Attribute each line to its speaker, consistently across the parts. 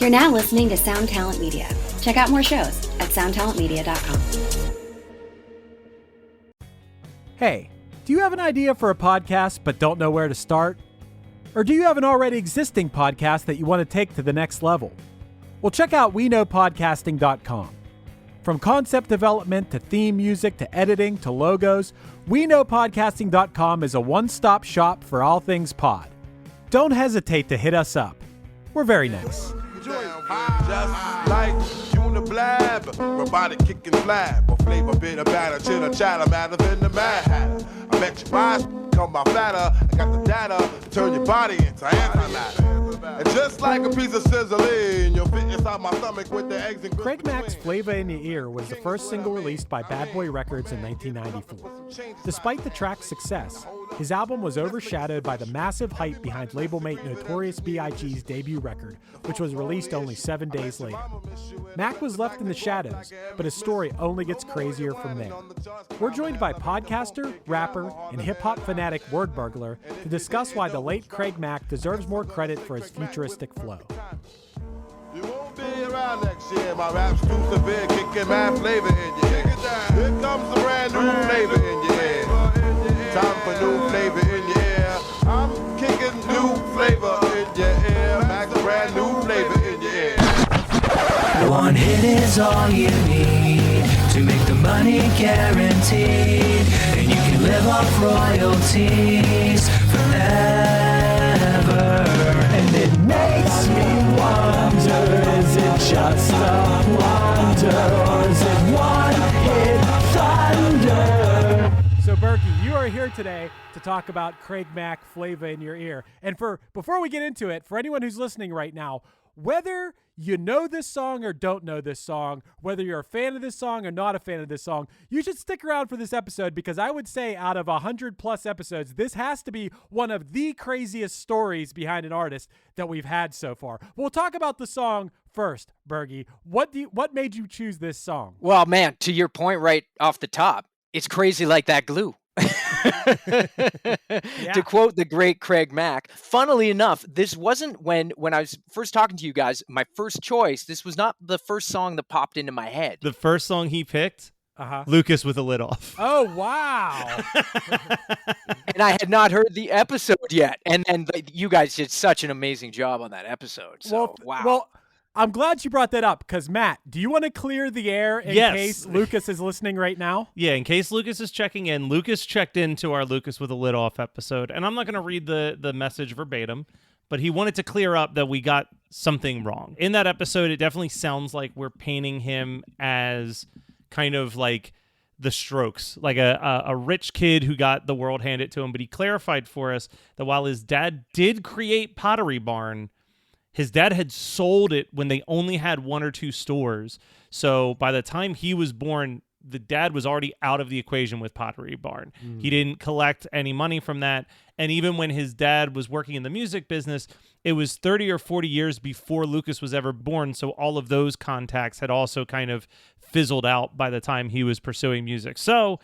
Speaker 1: You're now listening to Sound Talent Media. Check out more shows at soundtalentmedia.com.
Speaker 2: Hey, do you have an idea for a podcast but don't know where to start? Or do you have an already existing podcast that you want to take to the next level? Well, check out WeKnowPodcasting.com. From concept development to theme music to editing to logos, WeKnowPodcasting.com is a one-stop shop for all things pod. Don't hesitate to hit us up. We're very nice.
Speaker 3: Just like Uniblab, robotic kicking flab, or flavor bitter batter, chitter chatter, matter than the mad hatter. I bet your eyes come by fatter. I got the data to turn your body into antimatter. And just like a piece of sizzling, you'll fit inside my stomach with the eggs and
Speaker 2: Craig Mack's Flava In Ya Ear was the first single released by Bad Boy Records in 1994. Despite the track's success, his album was overshadowed by the massive hype behind labelmate Notorious B.I.G's debut record, which was released only 7 days later. Mack was left in the shadows, but his story only gets crazier from there. We're joined by podcaster, rapper, and hip-hop fanatic Wordburglar to discuss why the late Craig Mack deserves more credit for his futuristic flow.
Speaker 3: You won't be around next year. My rap's too severe, kicking mad flavor in your ear. Here comes a brand new flavor in your ear. Time for new flavor in your ear. I'm kicking new flavor in your ear. Max, brand new flavor in your ear.
Speaker 4: One hit is all you need to make the money guaranteed, and you can live off royalties forever. And it makes me wonder, is it just a wonder, or is it one hit thunder?
Speaker 2: So Berkey, you are here today to talk about Craig Mack, Flava In Your Ear. And before we get into it, for anyone who's listening right now, whether you know this song or don't know this song, whether you're a fan of this song or not a fan of this song, you should stick around for this episode, because I would say out of 100+ episodes, this has to be one of the craziest stories behind an artist that we've had so far. We'll talk about the song first, Bergie. What made you choose this song?
Speaker 5: Well, man, to your point right off the top, it's crazy like that glue. To quote the great Craig Mack, funnily enough, this wasn't when I was first talking to you guys, my first choice, this was not the first song that popped into my head.
Speaker 6: The first song he picked, Lucas with a Lid Off.
Speaker 2: Oh, wow.
Speaker 5: And I had not heard the episode yet. And then you guys did such an amazing job on that episode. So, wow.
Speaker 2: Well, I'm glad you brought that up, because, Matt, do you want to clear the air in case Lucas is listening right now?
Speaker 6: Yeah, in case Lucas is checking in. Lucas checked into our Lucas with a Lid Off episode, and I'm not going to read the message verbatim, but he wanted to clear up that we got something wrong. In that episode, it definitely sounds like we're painting him as kind of like the Strokes, like a rich kid who got the world handed to him, but he clarified for us that while his dad did create Pottery Barn, his dad had sold it when they only had 1 or 2 stores. So by the time he was born, the dad was already out of the equation with Pottery Barn. He didn't collect any money from that. And even when his dad was working in the music business, it was 30 or 40 years before Lucas was ever born. So all of those contacts had also kind of fizzled out by the time he was pursuing music. So,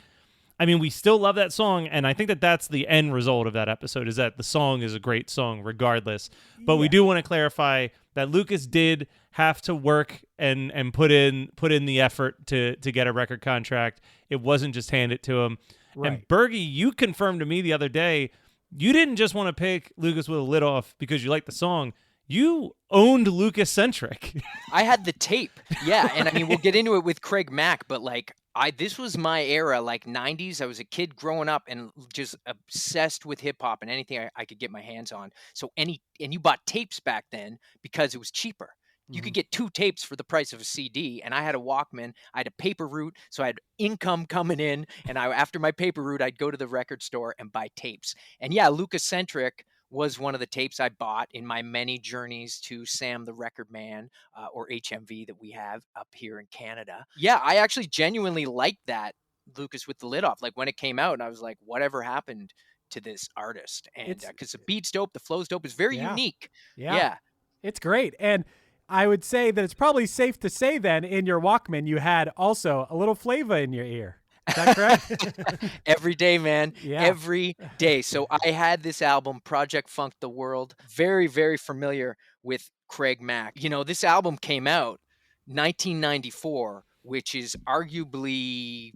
Speaker 6: I mean, we still love that song, and I think that that's the end result of that episode, is that the song is a great song regardless. But we do want to clarify that Lucas did have to work and put in the effort to get a record contract. It wasn't just handed to him. Right. And Bergie, you confirmed to me the other day, you didn't just want to pick Lucas with a Lid Off because you liked the song. You owned Lucas Centric.
Speaker 5: I had the tape. Yeah, and I mean, we'll get into it with Craig Mack, but like, this was my era, like 90s. I was a kid growing up and just obsessed with hip hop and anything I could get my hands on. So and you bought tapes back then because it was cheaper. You could get 2 tapes for the price of a CD, and I had a Walkman. I had a paper route, so I had income coming in, and after my paper route, I'd go to the record store and buy tapes. And yeah, Lucas Centric was one of the tapes I bought in my many journeys to Sam the Record Man, or HMV that we have up here in Canada. Yeah, I actually genuinely liked that Lucas with the Lid Off. Like when it came out, and I was like, whatever happened to this artist? And because the beat's dope, the flow's dope, it's very unique. Yeah,
Speaker 2: it's great. And I would say that it's probably safe to say then in your Walkman you had also a little Flava in your ear. Is that correct?
Speaker 5: Every day, man.
Speaker 2: Yeah.
Speaker 5: Every day. So I had this album, Project Funk the World. Very, very familiar with Craig Mack. You know, this album came out 1994, which is arguably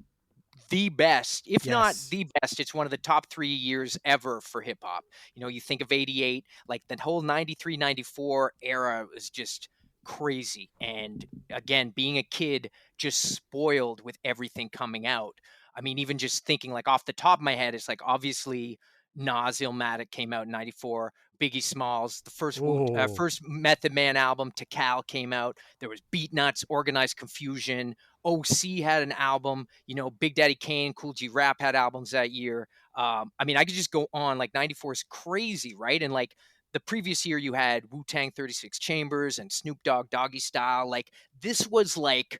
Speaker 5: the best, if not
Speaker 2: Yes.
Speaker 5: the best. It's one of the top 3 years ever for hip hop. You know, you think of 88, like the whole 93, 94 era was just crazy. And again, being a kid, just spoiled with everything coming out. I mean, even just thinking like off the top of my head, it's like obviously Nas Illmatic came out in 94. Biggie Smalls, the
Speaker 2: Ooh.
Speaker 5: first Method Man album, To Cal, came out. There was Beat Nuts, Organized Confusion. OC had an album. You know, Big Daddy Kane, Cool G Rap had albums that year. I mean, I could just go on. Like 94 is crazy, right? And like the previous year, you had Wu-Tang 36 Chambers and Snoop Dogg Doggy Style. Like this was like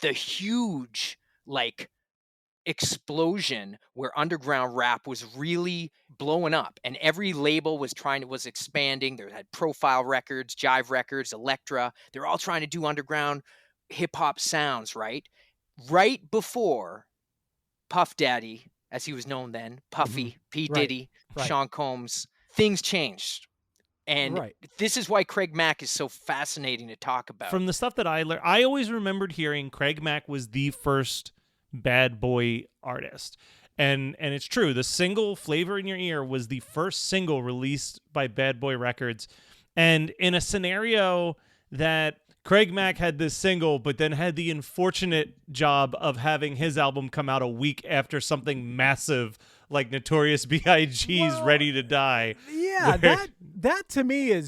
Speaker 5: the huge like explosion where underground rap was really blowing up, and every label was expanding. There had Profile Records, Jive Records, Elektra. They're all trying to do underground hip hop sounds, right? Right before Puff Daddy, as he was known then, Puffy, P.
Speaker 2: Right,
Speaker 5: Diddy,
Speaker 2: right.
Speaker 5: Sean Combs, things changed. And
Speaker 2: Right.
Speaker 5: this is why Craig Mack is so fascinating to talk about.
Speaker 6: From the stuff that I learned, I always remembered hearing Craig Mack was the first bad boy artist. And it's true. The single Flava In Ya Ear was the first single released by Bad Boy Records. And in a scenario that Craig Mack had this single, but then had the unfortunate job of having his album come out a week after something massive like Notorious B.I.G.'s Ready to Die.
Speaker 2: Yeah,
Speaker 6: where-
Speaker 2: that to me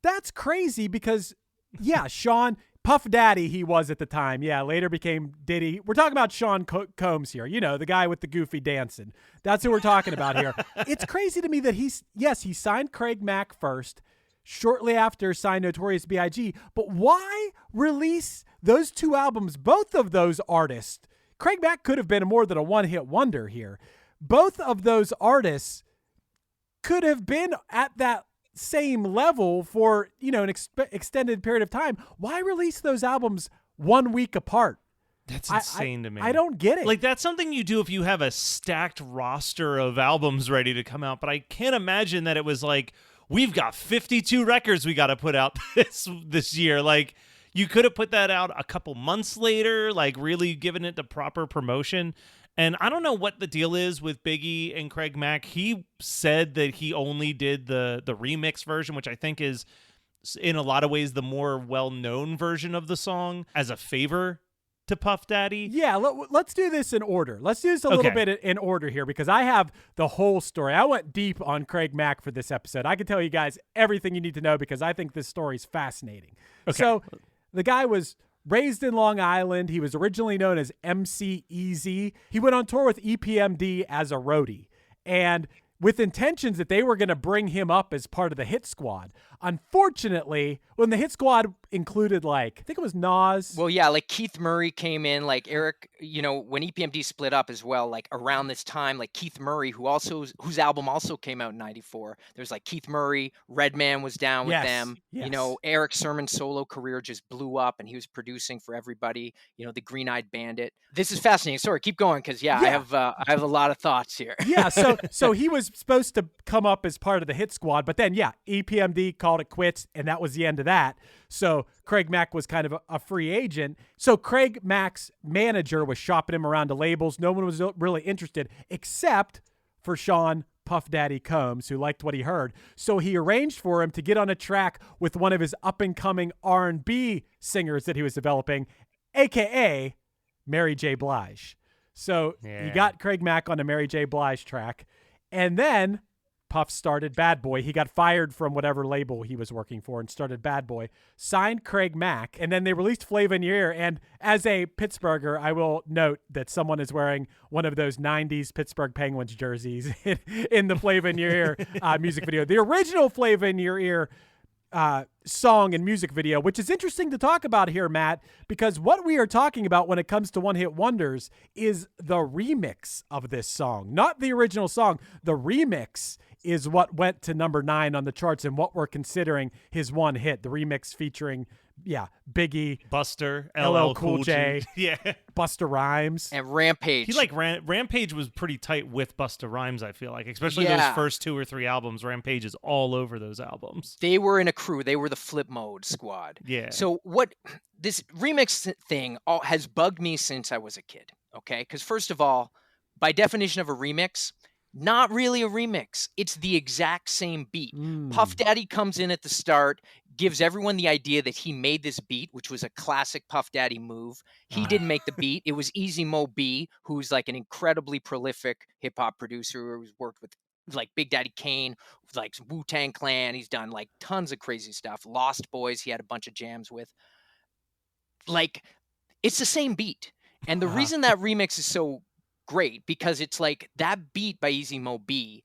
Speaker 2: that's crazy because, yeah, Sean, Puff Daddy he was at the time. Yeah, later became Diddy. We're talking about Sean Combs here, you know, the guy with the goofy dancing. That's who we're talking about here. It's crazy to me that he signed Craig Mack first, shortly after signed Notorious B.I.G. But why release those two albums, both of those artists? Craig Mack could have been more than a one-hit wonder here. Both of those artists could have been at that same level for, you know, an extended period of time. Why release those albums 1 week apart?
Speaker 6: That's insane to me.
Speaker 2: I don't get it.
Speaker 6: Like, that's something you do if you have a stacked roster of albums ready to come out, but I can't imagine that it was like, we've got 52 records we got to put out this year. Like, you could have put that out a couple months later, like really given it the proper promotion. And I don't know what the deal is with Biggie and Craig Mack. He said that he only did the remix version, which I think is in a lot of ways the more well-known version of the song, as a favor to Puff Daddy.
Speaker 2: Yeah, let's do this in order. Let's do this a little bit in order here because I have the whole story. I went deep on Craig Mack for this episode. I can tell you guys everything you need to know because I think this story is fascinating. Okay. So the guy was raised in Long Island. He was originally known as MC Easy. He went on tour with EPMD as a roadie, and with intentions that they were going to bring him up as part of the Hit Squad. Unfortunately, when the Hit Squad included, like, I think it was Nas.
Speaker 5: Well, yeah, like Keith Murray came in, like Eric, you know, when EPMD split up as well, like around this time, like Keith Murray, whose album also came out in 94. There's like Keith Murray, Redman was down with them.
Speaker 2: Yes.
Speaker 5: You know, Eric Sermon's solo career just blew up and he was producing for everybody, you know, the Green Eyed Bandit. This is fascinating. Sorry, keep going. Cause I have a lot of thoughts here.
Speaker 2: Yeah. So he was supposed to come up as part of the Hit Squad, but then EPMD called it quits and that was the end of that. So Craig Mack was kind of a free agent. So Craig Mack's manager was shopping him around to labels. No one was really interested except for Sean Puff Daddy Combs, who liked what he heard. So he arranged for him to get on a track with one of his up-and-coming R&B singers that he was developing, a.k.a. Mary J. Blige. So he got Craig Mack on a Mary J. Blige track, and then Puff started Bad Boy. He got fired from whatever label he was working for and started Bad Boy, signed Craig Mack, and then they released Flava In Ya Ear. And as a Pittsburgher, I will note that someone is wearing one of those 90s Pittsburgh Penguins jerseys in the Flava In Ya Ear music video. The original Flava In Ya Ear song and music video, which is interesting to talk about here, Matt, because what we are talking about when it comes to one-hit wonders is the remix of this song, not the original song. The remix is what went to number 9 on the charts and what we're considering his one hit, the remix featuring Biggie,
Speaker 6: Buster,
Speaker 2: LL Cool J,
Speaker 6: yeah,
Speaker 2: Busta Rhymes.
Speaker 5: And Rampage.
Speaker 6: he like Rampage was pretty tight with Busta Rhymes. I feel like, especially those first 2 or 3 albums. Rampage is all over those albums.
Speaker 5: They were in a crew. They were the Flip Mode squad.
Speaker 6: Yeah.
Speaker 5: So what this remix thing has bugged me since I was a kid. Okay, because first of all, by definition of a remix, not really a remix. It's the exact same beat. Puff Daddy comes in at the start, gives everyone the idea that he made this beat, which was a classic Puff Daddy move. He didn't make the beat. It was Easy Mo B, who's like an incredibly prolific hip hop producer who's worked with like Big Daddy Kane, like Wu-Tang Clan. He's done like tons of crazy stuff. Lost Boys, he had a bunch of jams with. Like, it's the same beat. And the reason that remix is so great, because it's like that beat by Easy Mo B,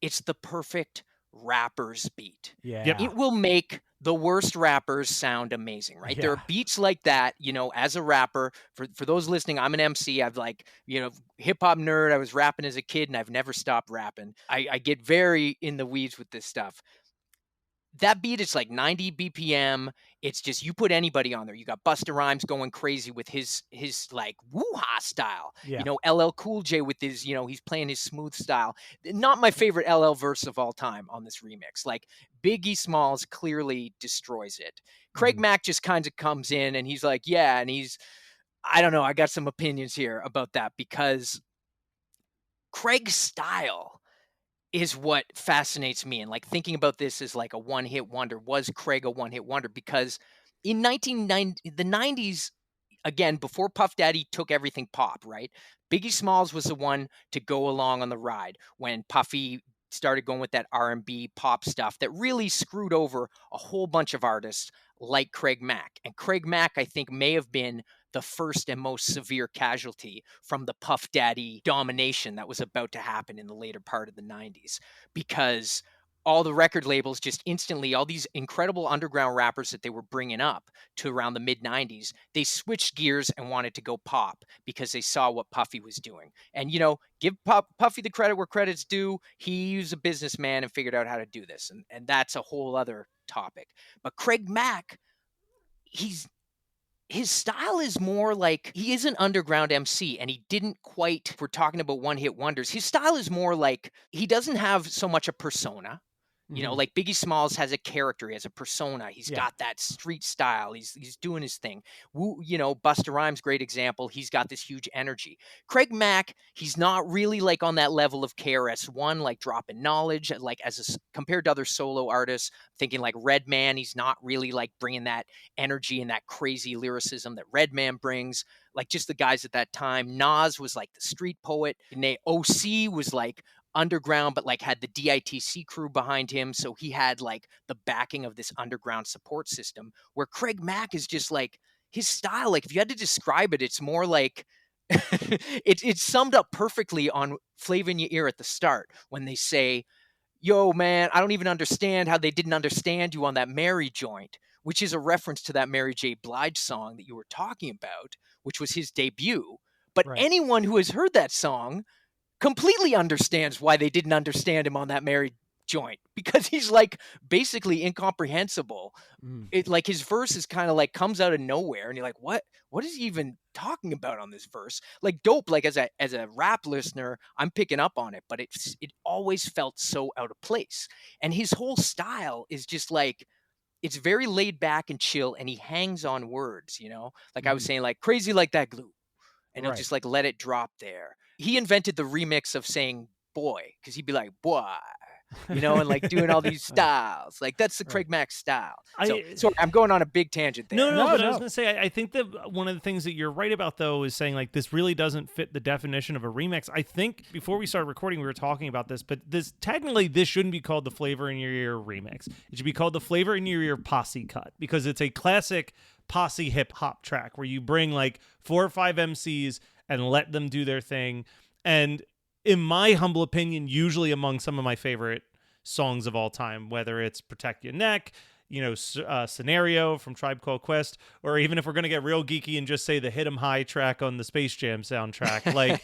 Speaker 5: it's the perfect rapper's beat.
Speaker 2: Yeah.
Speaker 5: It will make the worst rappers sound amazing, right? There are beats like that, you know, as a rapper. For those listening, I'm an MC. I've like, you know, hip hop nerd. I was rapping as a kid and I've never stopped rapping. I get very in the weeds with this stuff. That beat, it's like 90 BPM. It's just, you put anybody on there. You got Busta Rhymes going crazy with his like woo-ha style.
Speaker 2: Yeah.
Speaker 5: You know, LL Cool J with his, you know, he's playing his smooth style. Not my favorite LL verse of all time on this remix. Like Biggie Smalls clearly destroys it. Craig Mack just kind of comes in and he's like, yeah, and he's, I don't know, I got some opinions here about that, because Craig's style is what fascinates me. And like thinking about this as like a one-hit wonder. Was Craig a one-hit wonder? Because in the 90s, again, before Puff Daddy took everything pop, right? Biggie Smalls was the one to go along on the ride when Puffy started going with that R&B pop stuff that really screwed over a whole bunch of artists like Craig Mack. And Craig Mack, I think, may have been the first and most severe casualty from the Puff Daddy domination that was about to happen in the later part of the 90s, because all the record labels just instantly, all these incredible underground rappers that they were bringing up to around the mid 90s, they switched gears and wanted to go pop because they saw what Puffy was doing. And, you know, give Puffy the credit where credit's due. He was a businessman and figured out how to do this. And that's a whole other topic. But Craig Mack, his style is more like, he is an underground MC, and he didn't quite, if we're talking about one-hit wonders, his style is more like, he doesn't have so much a persona. You know, like Biggie Smalls has a character, he has a persona. He's got that street style. He's doing his thing. You know, Busta Rhymes, great example. He's got this huge energy. Craig Mack, he's not really like on that level of KRS-One, like dropping knowledge, like compared to other solo artists. Thinking like Redman, he's not really like bringing that energy and that crazy lyricism that Redman brings. Like just the guys at that time. Nas was like the street poet. And OC was like underground, but like had the DITC crew behind him, so he had like the backing of this underground support system, where Craig Mack is just like, his style, like if you had to describe it, it's more like it's summed up perfectly on Flava In Ya Ear at the start when they say, yo man, I don't even understand how they didn't understand you on that Mary joint, which is a reference to that Mary J. Blige song that you were talking about, which was his debut. But anyone who has heard that song completely understands why they didn't understand him on that Mary joint, because he's like basically incomprehensible. It like his verse is kind of like comes out of nowhere, and you're like, what is he even talking about on this verse? Like dope. Like as a rap listener, I'm picking up on it, but it always felt so out of place. And his whole style is just like, it's very laid back and chill, and he hangs on words. You know, like I was saying, like crazy like that glue, and he'll just like let it drop there. He invented the remix of saying boy, because he'd be like, boy, you know, and like doing all these styles. Like that's the Craig Mack style. So sorry, I'm going on a big tangent there.
Speaker 6: No, but I was going to say, I think that one of the things that you're right about, though, is saying like this really doesn't fit the definition of a remix. I think before we started recording, we were talking about this, but this shouldn't be called the Flava In Ya Ear remix. It should be called the Flava In Ya Ear posse cut, because it's a classic posse hip hop track where you bring like 4 or 5 MCs and let them do their thing. And in my humble opinion, usually among some of my favorite songs of all time, whether it's Protect Your Neck, you know, Scenario from Tribe Called Quest, or even if we're going to get real geeky and just say the Hit 'Em High track on the Space Jam soundtrack. Like,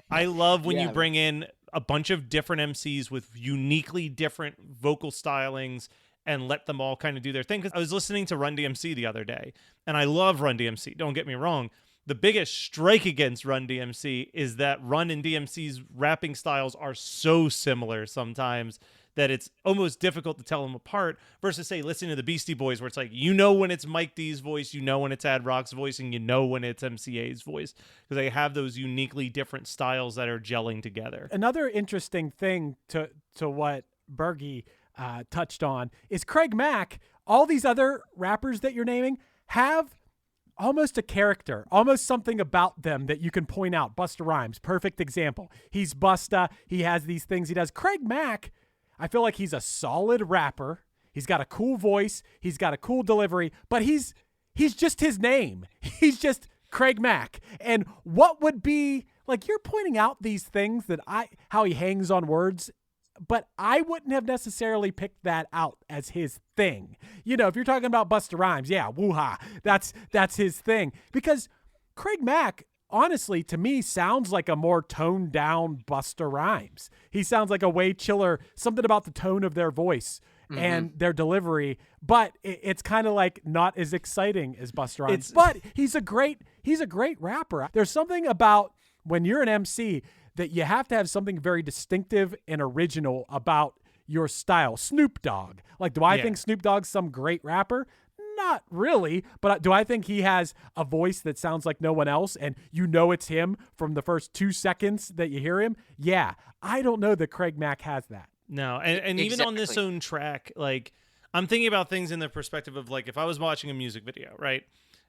Speaker 6: I love when you bring in a bunch of different MCs with uniquely different vocal stylings and let them all kind of do their thing. Because I was listening to Run DMC the other day, and I love Run DMC. Don't get me wrong. The biggest strike against Run DMC is that Run and DMC's rapping styles are so similar sometimes that it's almost difficult to tell them apart, versus, say, listening to the Beastie Boys, where it's like, you know when it's Mike D's voice, you know when it's Ad Rock's voice, and you know when it's MCA's voice, because they have those uniquely different styles that are gelling together.
Speaker 2: Another interesting thing to what Bergie touched on is Craig Mack. All these other rappers that you're naming have almost a character, almost something about them that you can point out. Busta Rhymes, perfect example. He's Busta. He has these things he does. Craig Mack, I feel like he's a solid rapper. He's got a cool voice. He's got a cool delivery, but he's just his name. He's just Craig Mack. And what would be, like, you're pointing out these things that how he hangs on words, but I wouldn't have necessarily picked that out as his thing. You know, if you're talking about Busta Rhymes, yeah, woo-ha, that's his thing. Because Craig Mack, honestly, to me, sounds like a more toned down Busta Rhymes. He sounds like a way chiller, something about the tone of their voice and their delivery, but it's kind of like not as exciting as Busta Rhymes. But he's a great rapper. There's something about when you're an MC that you have to have something very distinctive and original about your style. Snoop Dogg. Like, do I think Snoop Dogg's some great rapper? Not really, but do I think he has a voice that sounds like no one else and you know it's him from the first 2 seconds that you hear him? Yeah, I don't know that Craig Mack has that.
Speaker 6: No, and even on this own track, like, I'm thinking about things in the perspective of, like, if I was watching a music video, right?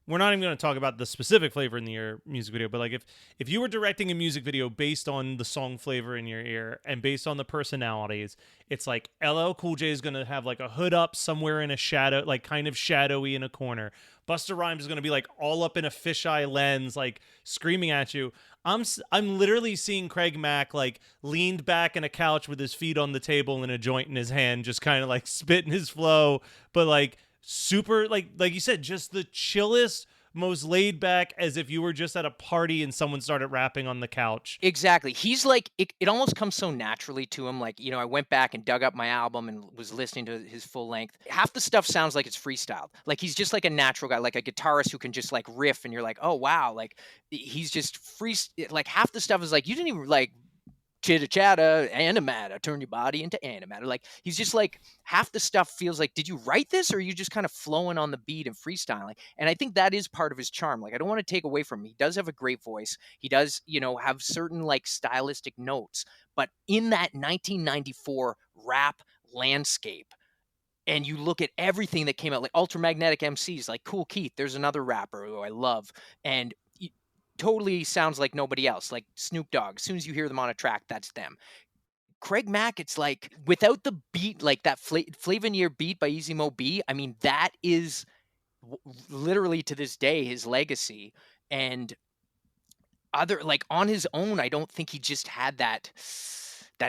Speaker 6: We're not even going to talk about the specific Flavor in the Ear music video, but, like, if you were directing a music video based on the song Flavor in Your Ear and based on the personalities, it's like LL Cool J is going to have, like, a hood up somewhere in a shadow, like, kind of shadowy in a corner. Busta Rhymes is going to be, like, all up in a fisheye lens, like, screaming at you. I'm literally seeing Craig Mack, like, leaned back in a couch with his feet on the table and a joint in his hand, just kind of, like, spitting his flow, but, like, super, like you said, just the chillest, most laid back, as if you were just at a party and someone started rapping on the couch.
Speaker 5: Exactly. He's like, it almost comes so naturally to him. Like, you know, I went back and dug up my album and was listening to his full length. Half the stuff sounds like it's freestyled. Like, he's just like a natural guy, like a guitarist who can just like riff and you're like, oh, wow. Like, he's just free. Like, half the stuff is like, you didn't even like chitter chatter, animata, turn your body into animata. Like, he's just like, half the stuff feels like, did you write this or are you just kind of flowing on the beat and freestyling? And I think that is part of his charm. Like, I don't want to take away from him. He does have a great voice. He does, you know, have certain like stylistic notes, but in that 1994 rap landscape, and you look at everything that came out, like Ultramagnetic MCs, like Kool Keith, there's another rapper who I love, and totally sounds like nobody else, like Snoop Dogg. As soon as you hear them on a track, that's them. Craig Mack, it's like, without the beat, like that Flava In Ya Ear beat by Easy Mo B, I mean, that is literally to this day his legacy. And other, like, on his own, I don't think he just had that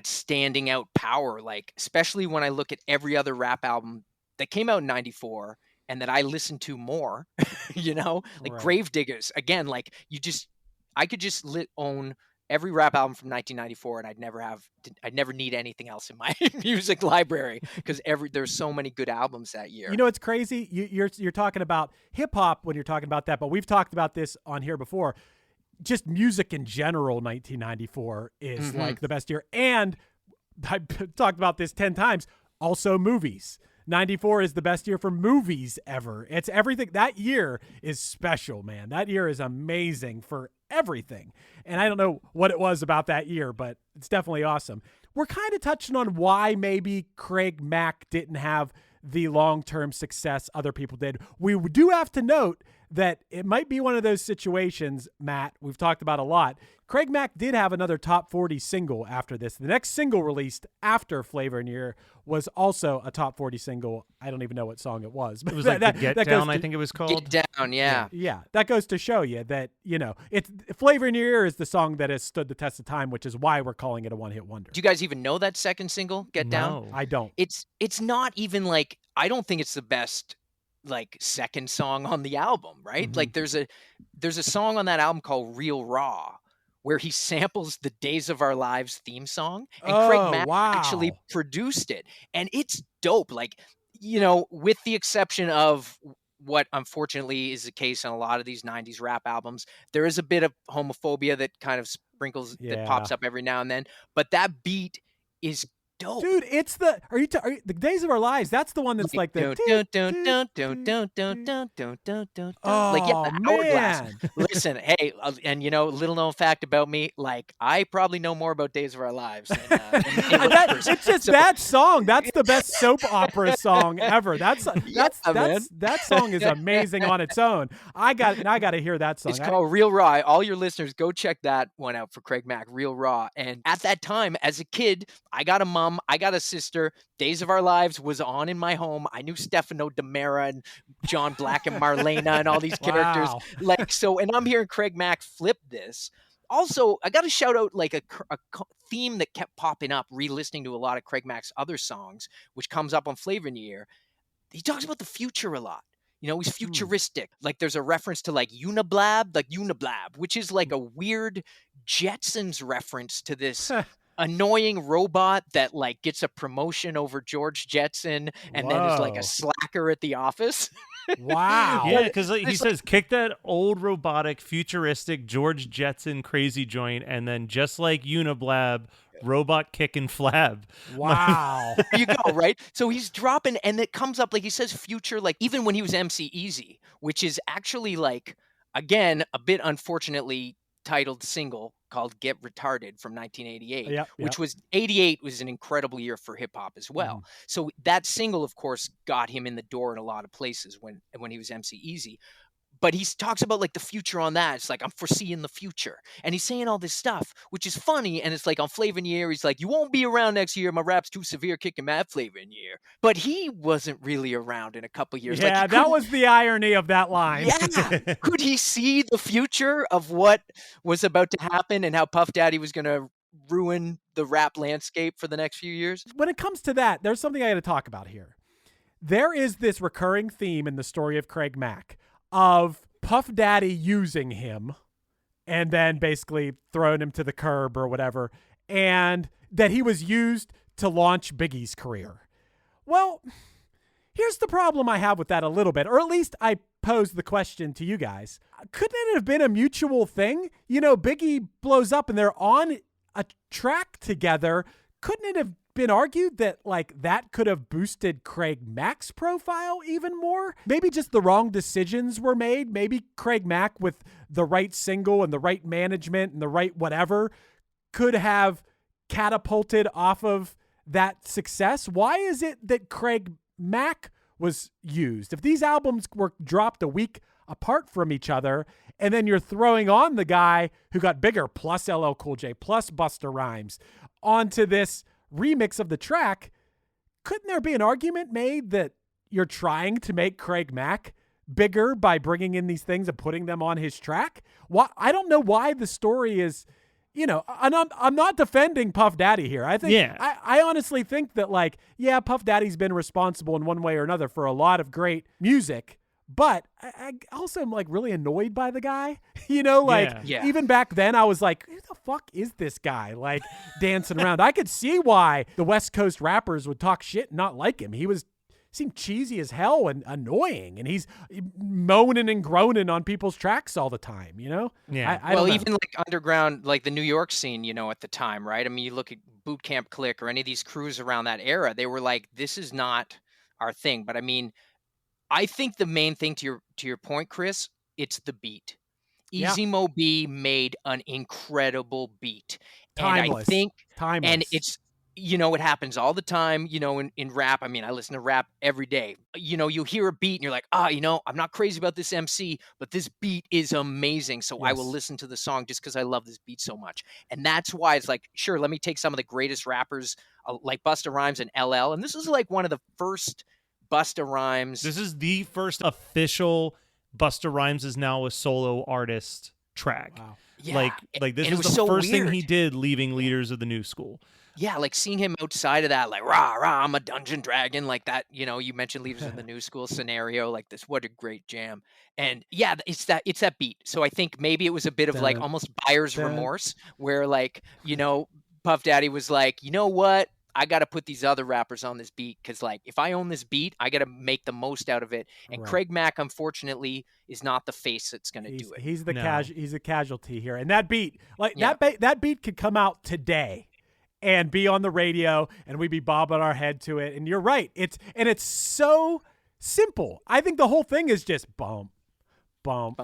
Speaker 5: standing out power. Like, especially when I look at every other rap album that came out in 94 and that I listen to more, you know, like right. Gravediggers, again, like, I could just own every rap album from 1994 and I'd never need anything else in my music library, because there's so many good albums that year.
Speaker 2: You know, it's crazy. You're talking about hip hop when you're talking about that, but we've talked about this on here before. Just music in general, 1994 is like the best year. And I've talked about this 10 times. Also movies. 94 is the best year for movies ever. It's everything. That year is special, man. That year is amazing for everything. And I don't know what it was about that year, but it's definitely awesome. We're kind of touching on why maybe Craig Mack didn't have the long-term success other people did. We do have to note that it might be one of those situations, Matt, we've talked about a lot. Craig Mack did have another top 40 single after this. The next single released after Flavor in Your Ear was also a top 40 single. I don't even know what song it was. But
Speaker 6: it was like the Get Down, I think it was called.
Speaker 5: Get Down, yeah.
Speaker 2: Yeah, that goes to show you that, you know, it's Flavor in Your Ear is the song that has stood the test of time, which is why we're calling it a one-hit wonder.
Speaker 5: Do you guys even know that second single, Get Down?
Speaker 2: I don't.
Speaker 5: It's not even like, I don't think it's the best like second song on the album, right? Like there's a song on that album called Real Raw where he samples the Days of Our Lives theme song, and Craig Mack actually produced it, and it's dope. Like, with the exception of what unfortunately is the case on a lot of these 90s rap albums, there is a bit of homophobia that kind of sprinkles, that pops up every now and then. But that beat is dope.
Speaker 2: Dude, it's the the Days of Our Lives. That's the one that's like the
Speaker 5: hourglass. Listen, hey, and little known fact about me, like I probably know more about Days of Our Lives than
Speaker 2: it's just that song. That's the best soap opera song ever. That song is amazing on its own. I got to hear that song.
Speaker 5: It's called Real Raw. All your listeners, go check that one out for Craig Mack, Real Raw. And at that time, as a kid, I got a mom, I got a sister. Days of Our Lives was on in my home. I knew Stefano DiMera and John Black and Marlena and all these characters.
Speaker 2: Wow.
Speaker 5: And I'm hearing Craig Mack flip this. Also, I got to shout out like a theme that kept popping up, re-listening to a lot of Craig Mack's other songs, which comes up on Flava In Ya Ear. He talks about the future a lot. He's futuristic. Like there's a reference to like Uniblab, which is like a weird Jetsons reference to this annoying robot that like gets a promotion over George Jetson and then is like a slacker at the office.
Speaker 2: Wow.
Speaker 6: Yeah, because he says, kick that old robotic, futuristic George Jetson crazy joint, and then just like Uniblab, robot kick and flab.
Speaker 2: Wow.
Speaker 5: There you go, right? So he's dropping, and it comes up, like he says future, like even when he was MC Easy, which is actually like, again, a bit unfortunately titled single called Get Retarded from 1988, which was 88 was an incredible year for hip hop as well. So that single, of course, got him in the door in a lot of places when he was MC Easy. But he talks about like the future on that. It's like, I'm foreseeing the future. And he's saying all this stuff, which is funny. And it's like on Flava In Ya Ear, he's like, you won't be around next year. My rap's too severe, kicking mad Flava In Ya Ear. But he wasn't really around in a couple years.
Speaker 2: Yeah,
Speaker 5: like,
Speaker 2: that was the irony of that line.
Speaker 5: Yeah. Could he see the future of what was about to happen and how Puff Daddy was going to ruin the rap landscape for the next few years?
Speaker 2: When it comes to that, there's something I got to talk about here. There is this recurring theme in the story of Craig Mack of Puff Daddy using him and then basically throwing him to the curb or whatever, and that he was used to launch Biggie's career. Well, here's the problem I have with that a little bit, or at least I pose the question to you guys. Couldn't it have been a mutual thing? Biggie blows up and they're on a track together. Couldn't it have been argued that like that could have boosted Craig Mack's profile even more? Maybe just the wrong decisions were made. Maybe Craig Mack with the right single and the right management and the right whatever could have catapulted off of that success. Why is it that Craig Mack was used? If these albums were dropped a week apart from each other, and then you're throwing on the guy who got bigger, plus LL Cool J, plus Busta Rhymes, onto this remix of the track, couldn't there be an argument made that you're trying to make Craig Mack bigger by bringing in these things and putting them on his track? Why? I don't know why the story is, I'm not defending Puff Daddy here. I think, I honestly think that like, yeah, Puff Daddy's been responsible in one way or another for a lot of great music, but I also am like really annoyed by the guy, even back then I was like, who the fuck is this guy? Like dancing around. I could see why the West Coast rappers would talk shit and not like him. He seemed cheesy as hell and annoying, and he's moaning and groaning on people's tracks all the time, Yeah. I don't know.
Speaker 5: Even like underground, like the New York scene, at the time, right? I mean, you look at Boot Camp Click or any of these crews around that era, they were like, this is not our thing. But I mean, I think the main thing to your point, Chris, it's the beat. Easy Mo B made an incredible beat.
Speaker 2: Timeless.
Speaker 5: And I think,
Speaker 2: Timeless.
Speaker 5: and it's, it happens all the time, in rap. I mean, I listen to rap every day. You hear a beat and you're like, I'm not crazy about this MC, but this beat is amazing. So I will listen to the song just because I love this beat so much. And that's why it's like, sure, let me take some of the greatest rappers like Busta Rhymes and LL. And this is like one of the first Busta Rhymes.
Speaker 6: This is the first official Busta Rhymes is now a solo artist track.
Speaker 2: Wow.
Speaker 6: Yeah. Like this was the first thing he did leaving Leaders of the New School.
Speaker 5: Yeah, like seeing him outside of that, like, rah, rah, I'm a dungeon dragon, like that, you mentioned Leaders of the New School scenario, like this, what a great jam. And yeah, it's that beat. So I think maybe it was a bit of like almost buyer's remorse where like, Puff Daddy was like, you know what? I got to put these other rappers on this beat because, like, if I own this beat, I got to make the most out of it. And
Speaker 2: Right.
Speaker 5: Craig Mack, unfortunately, is not the face that's going to do it.
Speaker 2: He's the
Speaker 6: No.
Speaker 2: he's a casualty here, and that beat, like
Speaker 5: Yeah.
Speaker 2: that beat could come out today, and be on the radio, and we'd be bobbing our head to it. And you're right, it's so simple. I think the whole thing is just bump, bump.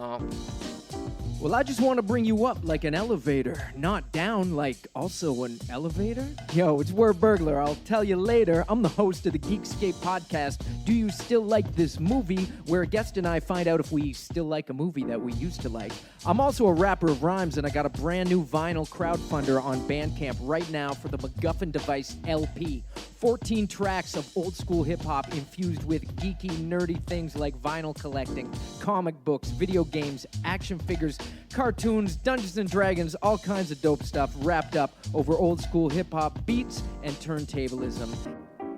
Speaker 7: Well, I just want to bring you up like an elevator, not down like also an elevator. Yo, it's Wordburglar. I'll tell you later. I'm the host of the Geekscape podcast, Do You Still Like This Movie?, where a guest and I find out if we still like a movie that we used to like. I'm also a rapper of rhymes, and I got a brand new vinyl crowdfunder on Bandcamp right now for the MacGuffin Device LP. 14 tracks of old school hip-hop infused with geeky, nerdy things like vinyl collecting, comic books, video games, action figures, cartoons, Dungeons & Dragons, all kinds of dope stuff wrapped up over old school hip-hop beats and turntablism.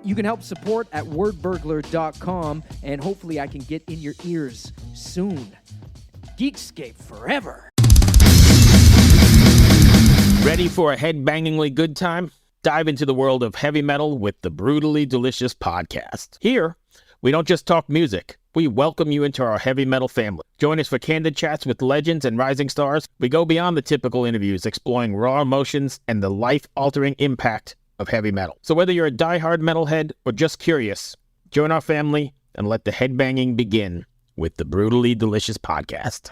Speaker 7: You can help support at wordburglar.com, and hopefully I can get in your ears soon. Geekscape forever.
Speaker 8: Ready for a head-bangingly good time? Dive into the world of heavy metal with the Brutally Delicious podcast. Here, we don't just talk music. We welcome you into our heavy metal family. Join us for candid chats with legends and rising stars. We go beyond the typical interviews, exploring raw emotions and the life-altering impact of heavy metal. So whether you're a diehard metalhead or just curious, join our family and let the headbanging begin with the Brutally Delicious podcast.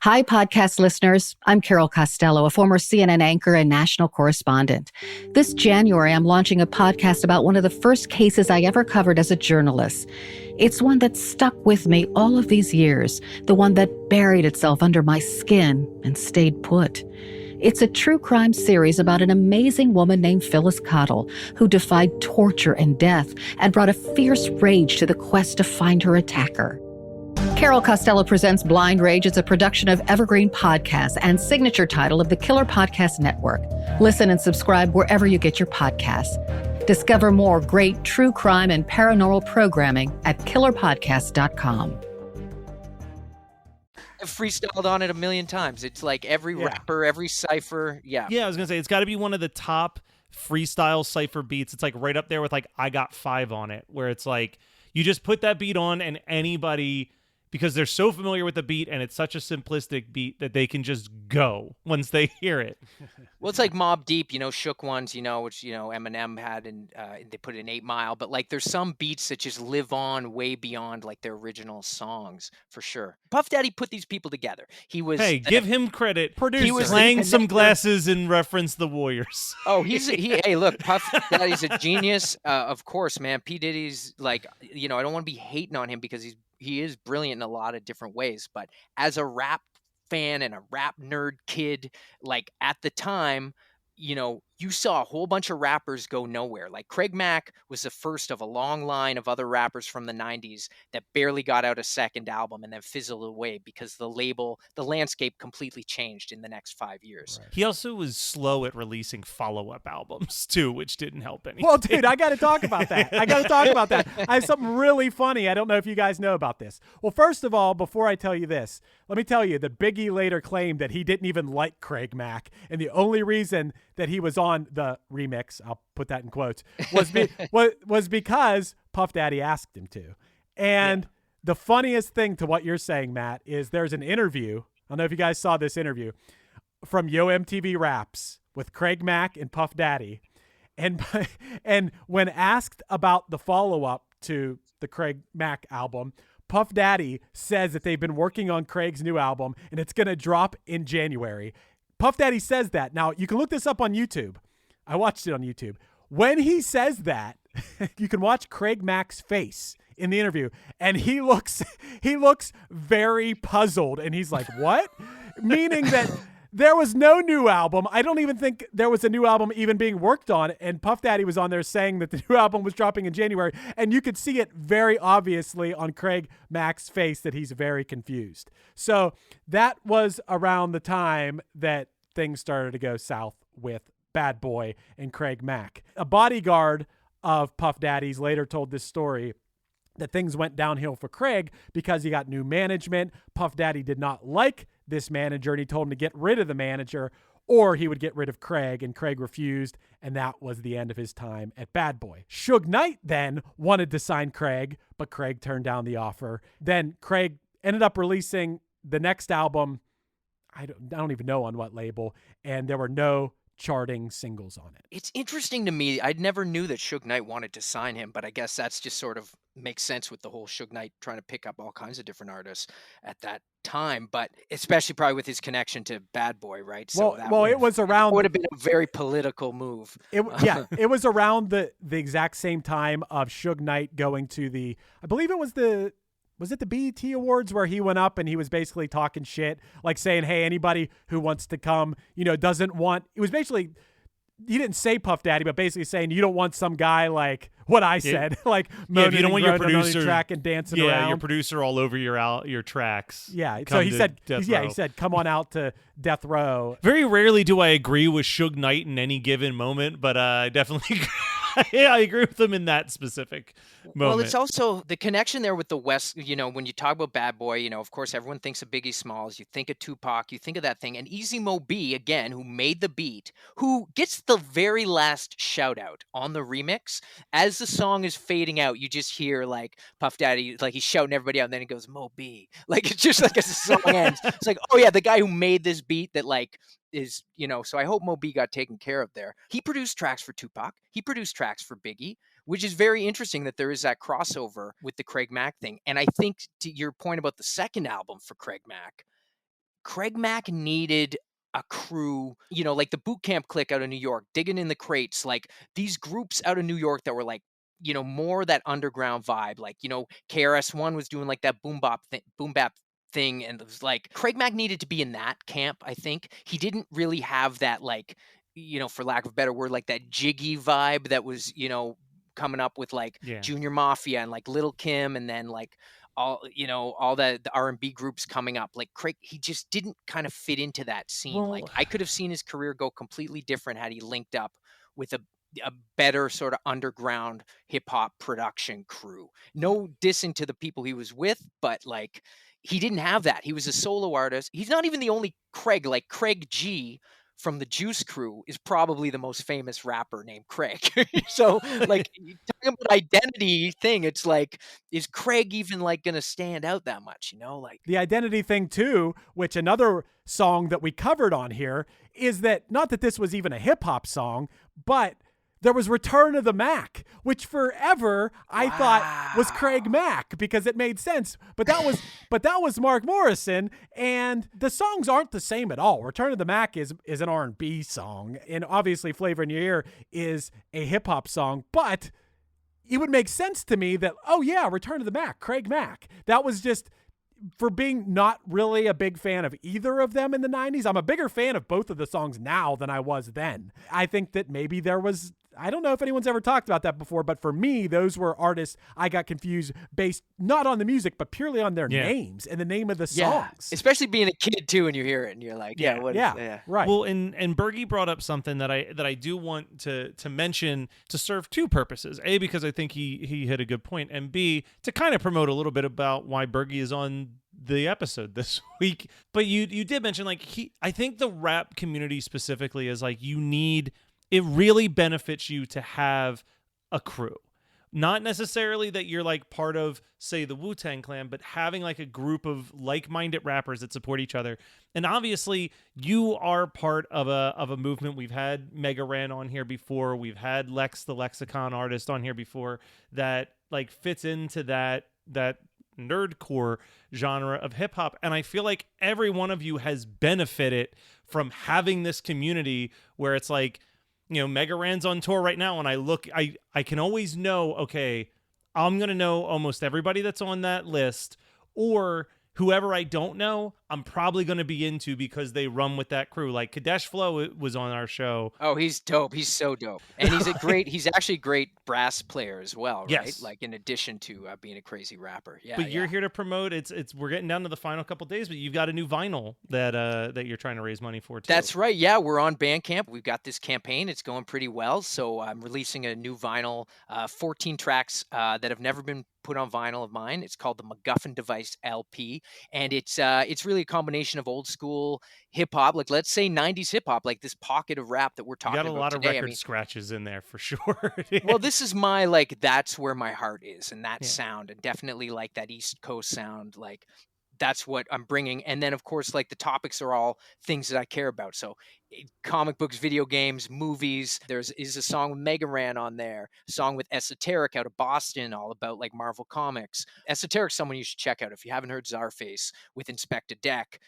Speaker 9: Hi, podcast listeners. I'm Carol Costello, a former CNN anchor and national correspondent. This January, I'm launching a podcast about one of the first cases I ever covered as a journalist. It's one that stuck with me all of these years, the one that buried itself under my skin and stayed put. It's a true crime series about an amazing woman named Phyllis Cottle, who defied torture and death and brought a fierce rage to the quest to find her attacker. Carol Costello Presents Blind Rage is a production of Evergreen Podcasts and signature title of the Killer Podcast Network. Listen and subscribe wherever you get your podcasts. Discover more great true crime and paranormal programming at killerpodcast.com.
Speaker 5: I've freestyled on it a million times. It's like every rapper, every cipher. Yeah.
Speaker 6: Yeah, I was going to say, it's got to be one of the top freestyle cypher beats. It's like right up there with like I Got 5 on it, where it's like you just put that beat on and anybody, because they're so familiar with the beat and it's such a simplistic beat that they can just go once they hear it.
Speaker 5: Well, it's like Mobb Deep, Shook Ones, which, Eminem had, and they put it in 8 Mile. But, like, there's some beats that just live on way beyond, like, their original songs, for sure. Puff Daddy put these people together. He was...
Speaker 6: Hey, give him credit.
Speaker 2: Producer.
Speaker 6: He was playing some glasses and reference the Warriors.
Speaker 5: Oh, hey, look, Puff Daddy's a genius. Of course, man. P. Diddy's, like, I don't want to be hating on him because he is brilliant in a lot of different ways. But as a rap fan and a rap nerd kid, like at the time, you saw a whole bunch of rappers go nowhere. Like Craig Mack was the first of a long line of other rappers from the 90s that barely got out a second album and then fizzled away because the landscape completely changed in the next 5 years.
Speaker 6: Right. He also was slow at releasing follow-up albums too, which didn't help anything.
Speaker 2: Well, dude, I got to talk about that. I have something really funny. I don't know if you guys know about this. Well, first of all, before I tell you this, let me tell you that Biggie later claimed that he didn't even like Craig Mack, and the only reason that he was on the remix, I'll put that in quotes, was because Puff Daddy asked him to. And the funniest thing to what you're saying, Matt, is there's an interview. I don't know if you guys saw this interview from Yo MTV Raps with Craig Mack and Puff Daddy. And when asked about the follow-up to the Craig Mack album, Puff Daddy says that they've been working on Craig's new album and it's going to drop in January. Puff Daddy says that. Now, you can look this up on YouTube. I watched it on YouTube. When he says that, you can watch Craig Mack's face in the interview, and he looks very puzzled, and he's like, what? Meaning that there was no new album. I don't even think there was a new album even being worked on, and Puff Daddy was on there saying that the new album was dropping in January, and you could see it very obviously on Craig Mack's face that he's very confused. So that was around the time that things started to go south with Bad Boy and Craig Mack. A bodyguard of Puff Daddy's later told this story that things went downhill for Craig because he got new management. Puff Daddy did not like this manager, and he told him to get rid of the manager or he would get rid of Craig, and Craig refused, and that was the end of his time at Bad Boy. Suge Knight then wanted to sign Craig, but Craig turned down the offer. Then Craig ended up releasing the next album, I don't even know on what label, and there were no charting singles on it.
Speaker 5: It's interesting to me. I never knew that Suge Knight wanted to sign him, but I guess that's just sort of makes sense with the whole Suge Knight trying to pick up all kinds of different artists at that time, but especially probably with his connection to Bad Boy, right? So
Speaker 2: it was around.
Speaker 5: Would have been a very political move.
Speaker 2: It was around the exact same time of Suge Knight going to I believe it was it the BET Awards where he went up and he was basically talking shit, like saying, hey, anybody who wants to come, doesn't want, it was basically, he didn't say Puff Daddy, but basically saying you don't want some guy like what I said, like
Speaker 6: if you don't want your producer
Speaker 2: track and dancing around.
Speaker 6: Your producer all over your tracks.
Speaker 2: Yeah, so he said, he said, come on out to Death Row.
Speaker 6: Very rarely do I agree with Suge Knight in any given moment, but I definitely I agree with him in that specific moment.
Speaker 5: Well, it's also the connection there with the West. When you talk about Bad Boy, of course, everyone thinks of Biggie Smalls. You think of Tupac. You think of that thing. And Easy Mo B, again, who made the beat, who gets the very last shout out on the remix. As the song is fading out, you just hear like Puff Daddy, like he's shouting everybody out, and then he goes, Mo B. Like it's just like as the song ends, it's like, oh yeah, the guy who made this beat that like is, so I hope Mo B got taken care of there. He produced tracks for Tupac. He produced tracks for Biggie, which is very interesting that there is that crossover with the Craig Mack thing. And I think to your point about the second album for Craig Mack needed a crew, like the Boot Camp Clique out of New York, Digging in the Crates, like these groups out of New York that were like, more that underground vibe. Like, KRS-One was doing like that boom bap thing, and it was like Craig Mack needed to be in that camp. I think he didn't really have that, like, for lack of a better word, like that jiggy vibe that was, coming up with like Junior Mafia and like Little Kim, and then like all the R&B groups coming up. Like Craig, he just didn't kind of fit into that scene.
Speaker 6: Well,
Speaker 5: like I could have seen his career go completely different had he linked up with a better sort of underground hip hop production crew. No dissing to the people he was with, but like he didn't have that. He was a solo artist. He's not even the only Craig. Like Craig G from the Juice Crew is probably the most famous rapper named Craig. So like talking about identity thing, it's like, is Craig even like going to stand out that much? Like
Speaker 2: the identity thing too, which another song that we covered on here is that, not that this was even a hip hop song, but there was Return of the Mac, which forever I thought was Craig Mack because it made sense. But that was Mark Morrison, and the songs aren't the same at all. Return of the Mac is an R&B song, and obviously Flava In Ya Ear is a hip hop song, but it would make sense to me that, oh yeah, Return of the Mac, Craig Mack. That was just, for being not really a big fan of either of them in the 90s. I'm a bigger fan of both of the songs now than I was then. I think that maybe there was, I don't know if anyone's ever talked about that before, but for me, those were artists I got confused based not on the music, but purely on their names and the name of the songs.
Speaker 5: Especially being a kid too, and you hear it and you're like, right.
Speaker 6: Well, and Bergie brought up something that I do want to mention to serve two purposes. A, because I think he hit a good point, and B, to kind of promote a little bit about why Bergie is on the episode this week. But you did mention, like, I think the rap community specifically is like, it really benefits you to have a crew. Not necessarily that you're like part of, say, the Wu-Tang Clan, but having like a group of like-minded rappers that support each other. And obviously, you are part of a movement. We've had Mega Ran on here before. We've had Lex, the Lexicon artist, on here before that like fits into that nerdcore genre of hip hop. And I feel like every one of you has benefited from having this community where it's like, Mega Ran's on tour right now, and I can always know, okay, I'm going to know almost everybody that's on that list, or whoever I don't know, I'm probably going to be into because they run with that crew. Like Kadesh Flow was on our show.
Speaker 5: Oh, he's dope. He's so dope. And he's actually a great brass player as well, right?
Speaker 6: Yes.
Speaker 5: Like in addition to being a crazy rapper. Yeah.
Speaker 6: But you're here to promote. We're getting down to the final couple days, but you've got a new vinyl that you're trying to raise money for too.
Speaker 5: That's right. Yeah, we're on Bandcamp. We've got this campaign. It's going pretty well. So I'm releasing a new vinyl, 14 tracks that have never been put on vinyl of mine. It's called the MacGuffin Device LP. and it's really a combination of old school hip hop, like let's say 90s hip hop, like this pocket of rap that we're
Speaker 6: You
Speaker 5: talking
Speaker 6: got a
Speaker 5: about
Speaker 6: lot
Speaker 5: today.
Speaker 6: of record scratches in there for sure.
Speaker 5: Well, this is my, like, that's where my heart is, and that
Speaker 6: Yeah.
Speaker 5: sound, and definitely like that East Coast sound, like that's what I'm bringing. And then of course, like the topics are all things that I care about. So comic books, video games, movies. Is a song with Mega Ran on there, a song with Esoteric out of Boston, all about like Marvel Comics. Esoteric's someone you should check out if you haven't heard Czarface with Inspector Deck,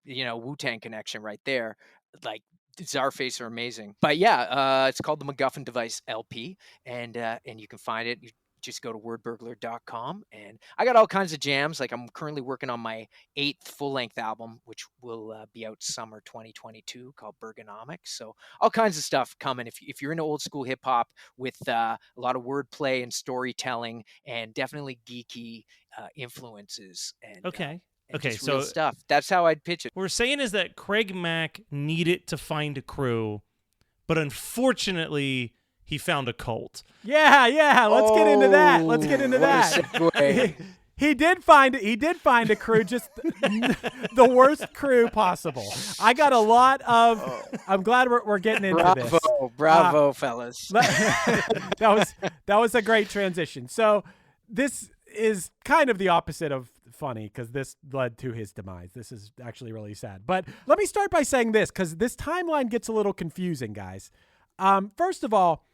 Speaker 5: Wu-Tang connection right there. Like Czarface are amazing. But yeah, it's called the MacGuffin Device LP, and you can find it. You just go to wordburglar.com, and I got all kinds of jams. Like I'm currently working on my 8th full-length album, which will be out summer 2022, called Bergonomics. So all kinds of stuff coming. If you're into old school hip hop with a lot of wordplay and storytelling, and definitely geeky influences. And
Speaker 6: Okay.
Speaker 5: and
Speaker 6: Okay,
Speaker 5: just real
Speaker 6: so
Speaker 5: stuff. That's how I'd pitch it.
Speaker 6: what we're saying is that Craig Mack needed to find a crew, but unfortunately, he found a cult.
Speaker 2: Yeah. Let's get into that. Let's get into
Speaker 5: What a
Speaker 2: that.
Speaker 5: segue.
Speaker 2: He did find a crew, just the worst crew possible. I got a lot of. I'm glad we're getting into this.
Speaker 5: Bravo, fellas.
Speaker 2: that was a great transition. So this is kind of the opposite of funny, because this led to his demise. This is actually really sad. But let me start by saying this, because this timeline gets a little confusing, guys. First of all,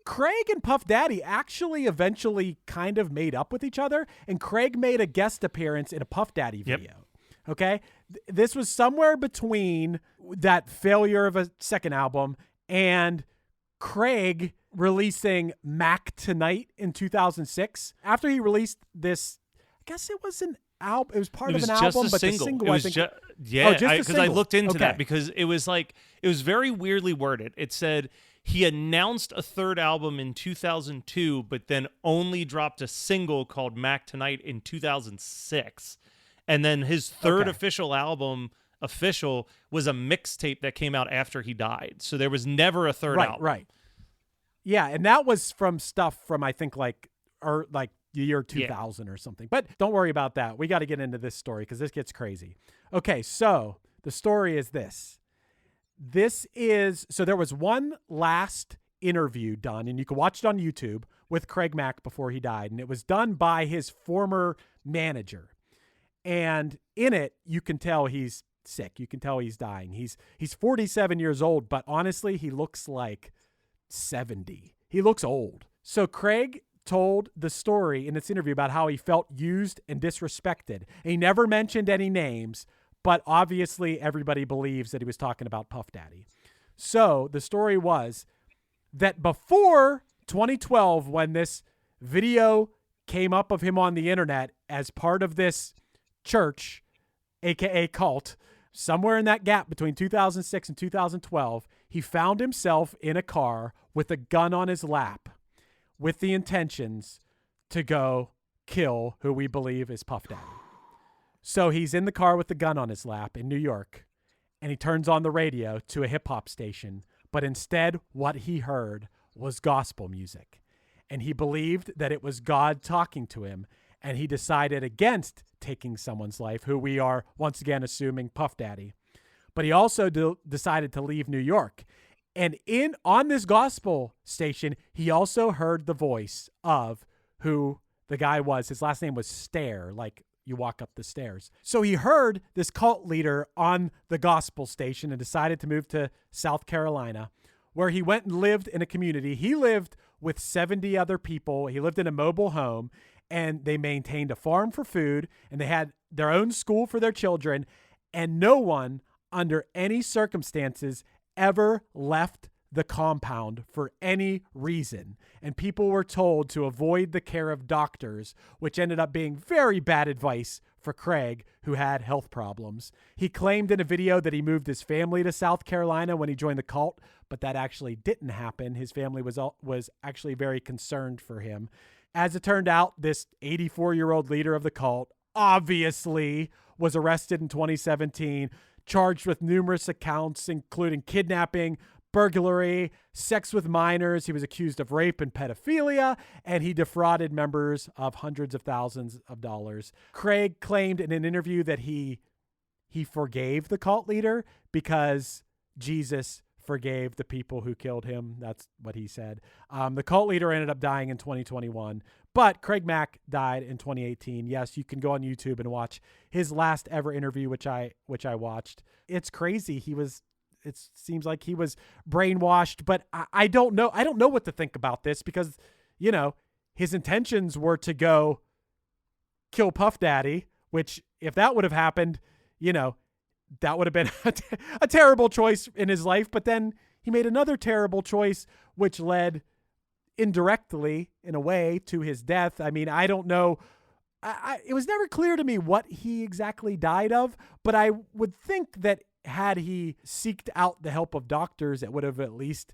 Speaker 2: Craig and Puff Daddy actually eventually kind of made up with each other, and Craig made a guest appearance in a Puff Daddy video. Yep. Okay? This was somewhere between that failure of a second album and Craig releasing Mac Tonight in 2006. After he released this, I guess it was an album. It was part of an album, but the single, I think.
Speaker 6: Because I looked into that, because it was very weirdly worded. It said he announced a third album in 2002, but then only dropped a single called Mac Tonight in 2006. And then his third official album, was a mixtape that came out after he died. So there was never a third album. Right.
Speaker 2: Yeah, and that was from stuff from, I think, the year 2000 or something. But don't worry about that. We got to get into this story because this gets crazy. Okay, so the story is this. So there was one last interview done, and you can watch it on YouTube, with Craig Mack before he died, and it was done by his former manager. And in it, you can tell he's sick. You can tell he's dying. He's 47 years old, but honestly, he looks like 70. He looks old. So Craig told the story in this interview about how he felt used and disrespected. And he never mentioned any names, but obviously everybody believes that he was talking about Puff Daddy. So the story was that before 2012, when this video came up of him on the internet as part of this church, aka cult, somewhere in that gap between 2006 and 2012, he found himself in a car with a gun on his lap with the intentions to go kill who we believe is Puff Daddy. So he's in the car with the gun on his lap in New York, and he turns on the radio to a hip-hop station, but instead what he heard was gospel music. And he believed that it was God talking to him, and he decided against taking someone's life, who we are once again assuming Puff Daddy. But he also decided to leave New York. And on this gospel station, he also heard the voice of who the guy was. His last name was Stair, like you walk up the stairs. So he heard this cult leader on the gospel station and decided to move to South Carolina, where he went and lived in a community. He lived with 70 other people. He lived in a mobile home, and they maintained a farm for food, and they had their own school for their children, and no one under any circumstances ever left the compound for any reason. And people were told to avoid the care of doctors, which ended up being very bad advice for Craig, who had health problems. He claimed in a video that he moved his family to South Carolina when he joined the cult, but that actually didn't happen. His family was actually very concerned for him. As it turned out, this 84-year-old leader of the cult obviously was arrested in 2017, charged with numerous accounts, including kidnapping, burglary, sex with minors. He was accused of rape and pedophilia, and he defrauded members of hundreds of thousands of dollars. Craig claimed in an interview that he forgave the cult leader because Jesus forgave the people who killed him. That's what he said. The cult leader ended up dying in 2021, but Craig Mack died in 2018. Yes, you can go on YouTube and watch his last ever interview, which I watched. It's crazy. It seems like he was brainwashed, but I don't know. I don't know what to think about this because, his intentions were to go kill Puff Daddy, which if that would have happened, that would have been a terrible choice in his life. But then he made another terrible choice, which led indirectly, in a way, to his death. I mean, I don't know. It was never clear to me what he exactly died of, but I would think that had he seeked out the help of doctors, it would have at least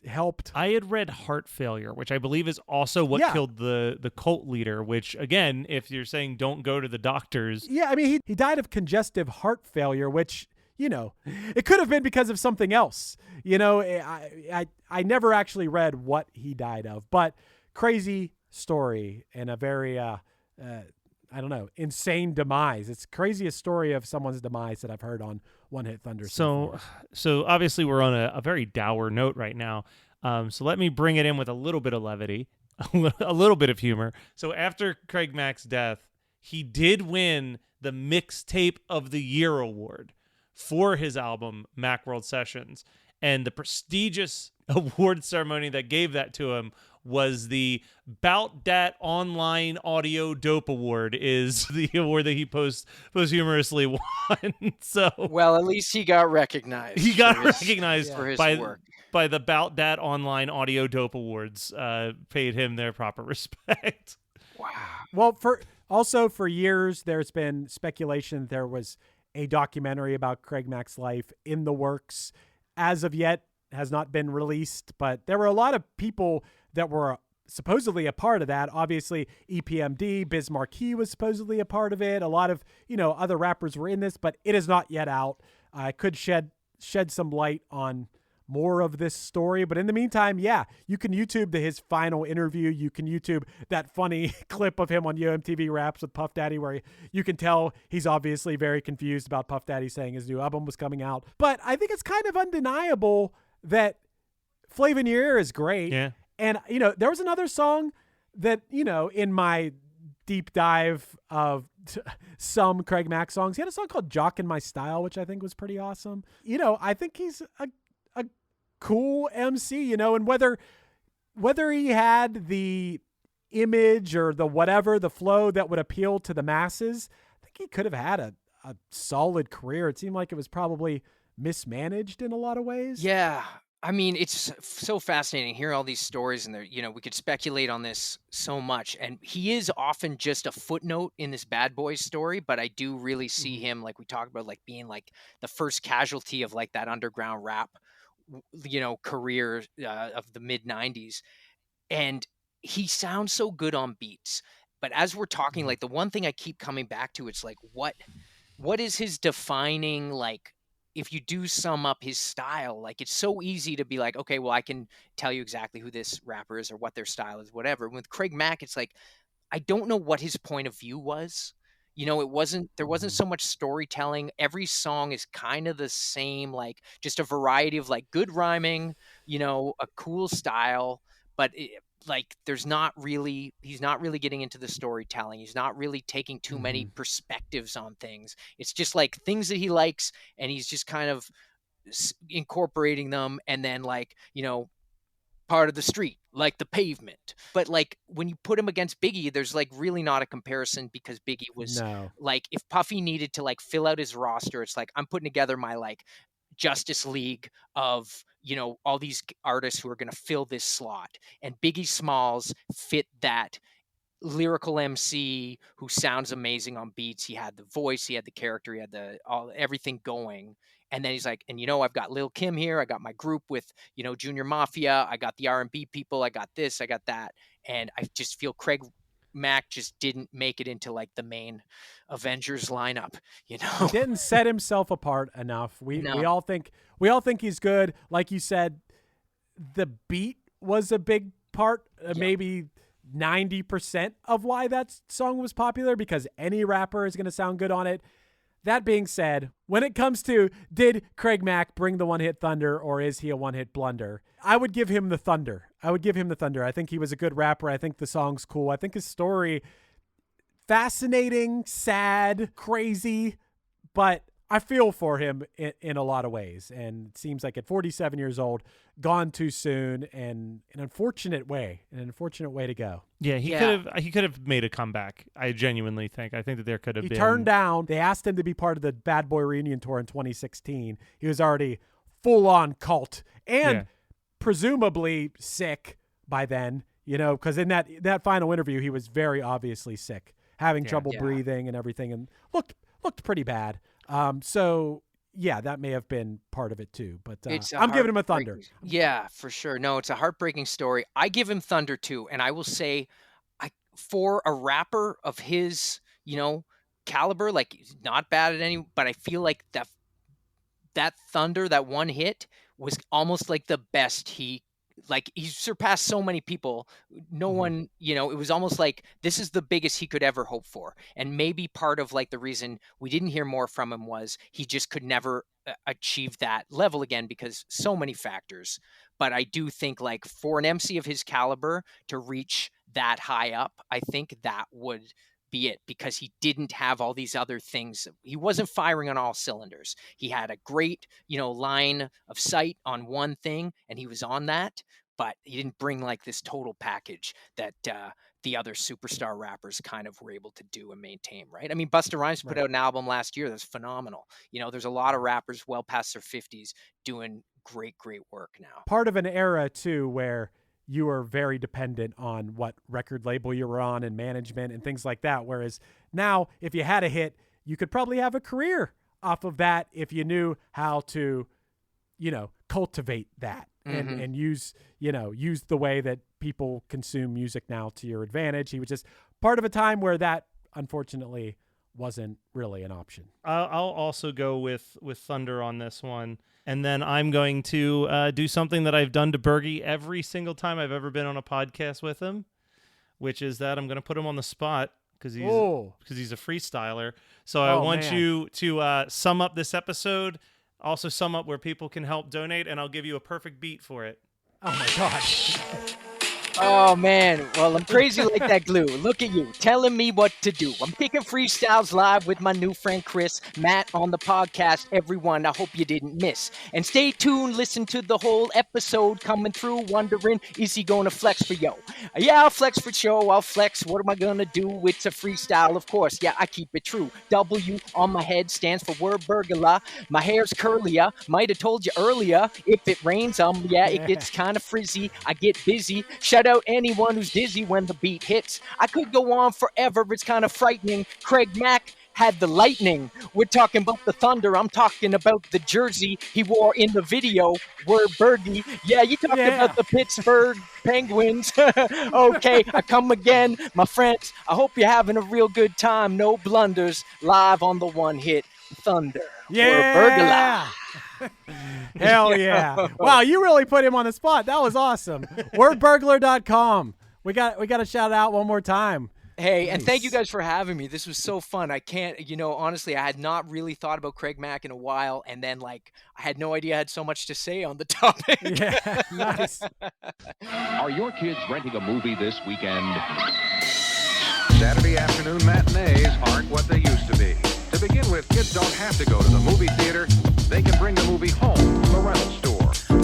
Speaker 2: helped.
Speaker 6: I had read heart failure, which I believe is also what killed the cult leader, which, again, if you're saying don't go to the doctors.
Speaker 2: Yeah, I mean, he died of congestive heart failure, which, it could have been because of something else. I never actually read what he died of, but crazy story and a very, insane demise. It's the craziest story of someone's demise that I've heard on One Hit Thunder.
Speaker 6: So obviously we're on a very dour note right now. So let me bring it in with a little bit of levity, a little bit of humor. So after Craig Mack's death, he did win the Mixtape of the Year award for his album Macworld Sessions. And the prestigious award ceremony that gave that to him was the Bout Dat Online Audio Dope Award, is the award that he posthumously won. So,
Speaker 5: well, at least he got recognized.
Speaker 6: He got recognized
Speaker 5: for his work.
Speaker 6: By the Bout Dat Online Audio Dope Awards, paid him their proper respect.
Speaker 5: Wow.
Speaker 2: Well, for years, there's been speculation there was a documentary about Craig Mack's life in the works. As of yet, has not been released, but there were a lot of people that were supposedly a part of that. Obviously, EPMD, Biz Markie was supposedly a part of it. A lot of, other rappers were in this, but it is not yet out. I could shed some light on more of this story, but in the meantime, you can YouTube his final interview. You can YouTube that funny clip of him on MTV Raps with Puff Daddy, where you can tell he's obviously very confused about Puff Daddy saying his new album was coming out. But I think it's kind of undeniable that Flava In Ya Ear is great.
Speaker 6: Yeah.
Speaker 2: And, there was another song that, in my deep dive of some Craig Mack songs, he had a song called Jock in My Style, which I think was pretty awesome. I think he's a cool MC, and whether he had the image or the flow that would appeal to the masses, I think he could have had a solid career. It seemed like it was probably mismanaged in a lot of ways.
Speaker 5: Yeah. I mean, it's so fascinating hearing all these stories, and we could speculate on this so much. And he is often just a footnote in this Bad Boys story, but I do really see him, like we talked about, like being like the first casualty of like that underground rap, career of the mid 90s. And he sounds so good on beats. But as we're talking, like the one thing I keep coming back to, it's like, what is his defining, like, if you do sum up his style, like it's so easy to be like, okay, well, I can tell you exactly who this rapper is or what their style is, whatever. With Craig Mack, it's like, I don't know what his point of view was. There wasn't so much storytelling. Every song is kind of the same, like just a variety of like good rhyming, a cool style, but he's not really getting into the storytelling. He's not really taking too many perspectives on things. It's just like things that he likes, and he's just kind of incorporating them, and then like, part of the street, like the pavement. But like when you put him against Biggie, there's like really not a comparison, because Biggie was like, if Puffy needed to like fill out his roster, it's like, I'm putting together my like Justice League of, all these artists who are going to fill this slot. And Biggie Smalls fit that lyrical MC who sounds amazing on beats. He had the voice, he had the character, he had everything going. And then he's like, and I've got Lil Kim here. I got my group with, Junior Mafia. I got the R&B people. I got this, I got that. And I just feel Craig Mack just didn't make it into like the main Avengers lineup,
Speaker 2: He didn't set himself apart enough. We all think he's good. Like you said, the beat was a big part, maybe 90% of why that song was popular, because any rapper is going to sound good on it. That being said, when it comes to did Craig Mack bring the one-hit thunder or is he a one-hit blunder, I would give him the thunder. I think he was a good rapper. I think the song's cool. I think his story, fascinating, sad, crazy, but I feel for him in a lot of ways. And it seems like at 47 years old, gone too soon, and an unfortunate way to go.
Speaker 6: Yeah, he could have made a comeback. I genuinely think. I think that there could have been.
Speaker 2: He turned down. They asked him to be part of the Bad Boy reunion tour in 2016. He was already full on cult and presumably sick by then, because in that final interview, he was very obviously sick, having trouble breathing and everything, and looked pretty bad. So yeah, that may have been part of it too, but I'm giving him a thunder.
Speaker 5: Yeah, for sure. No, it's a heartbreaking story. I give him thunder too. And I will say, for a rapper of his, caliber, like not bad at any, but I feel like that thunder, that one hit was almost like the best he surpassed so many people. No one, it was almost like this is the biggest he could ever hope for. And maybe part of like the reason we didn't hear more from him was he just could never achieve that level again because so many factors. But I do think like for an MC of his caliber to reach that high up, I think that would be it, because he didn't have all these other things. He wasn't firing on all cylinders. He had a great, line of sight on one thing, and he was on that, but he didn't bring like this total package that the other superstar rappers kind of were able to do and maintain, right? I mean, Busta Rhymes put out an album last year that's phenomenal. There's a lot of rappers well past their 50s doing great work now.
Speaker 2: Part of an era too where you were very dependent on what record label you were on and management and things like that. Whereas now, if you had a hit, you could probably have a career off of that if you knew how to, cultivate that and use the way that people consume music now to your advantage. He was just part of a time where that, unfortunately, wasn't really an option.
Speaker 6: I'll also go with thunder on this one. And then I'm going to do something that I've done to Bergie every single time I've ever been on a podcast with him, which is that I'm going to put him on the spot because he's a freestyler. So I want you to sum up this episode, also sum up where people can help donate, and I'll give you a perfect beat for it.
Speaker 2: Oh, my gosh.
Speaker 5: Oh, man. Well, I'm crazy like that glue. Look at you, telling me what to do. I'm kicking freestyles live with my new friend Chris, Matt, on the podcast. Everyone, I hope you didn't miss. And stay tuned, listen to the whole episode coming through, wondering, is he going to flex for yo? Yeah, I'll flex for show. I'll flex. What am I going to do? It's a freestyle, of course. Yeah, I keep it true. W on my head stands for Wordburglar. My hair's curlier. Might have told you earlier. If it rains, it gets kind of frizzy. I get busy. Shout out anyone who's dizzy when the beat hits. I could go on forever. It's kind of frightening. Craig Mack had the lightning. We're talking about the thunder. I'm talking about the jersey he wore in the video. Wordburglar. Yeah, you talking about the Pittsburgh Penguins. Okay, I come again, my friends. I hope you're having a real good time. No blunders. Live on the one hit thunder.
Speaker 2: Yeah. Hell yeah. Wow, you really put him on the spot. That was awesome. Wordburglar.com. We got to shout out one more time.
Speaker 5: Hey, nice. And thank you guys for having me. This was so fun. I can't, honestly, I had not really thought about Craig Mack in a while, and then I had no idea I had so much to say on the topic.
Speaker 2: Yeah, nice.
Speaker 10: Are your kids renting a movie this weekend? Saturday afternoon matinees aren't what they used to be. To begin with, kids don't have to go to the movie theater. They can bring the movie home from the rental store.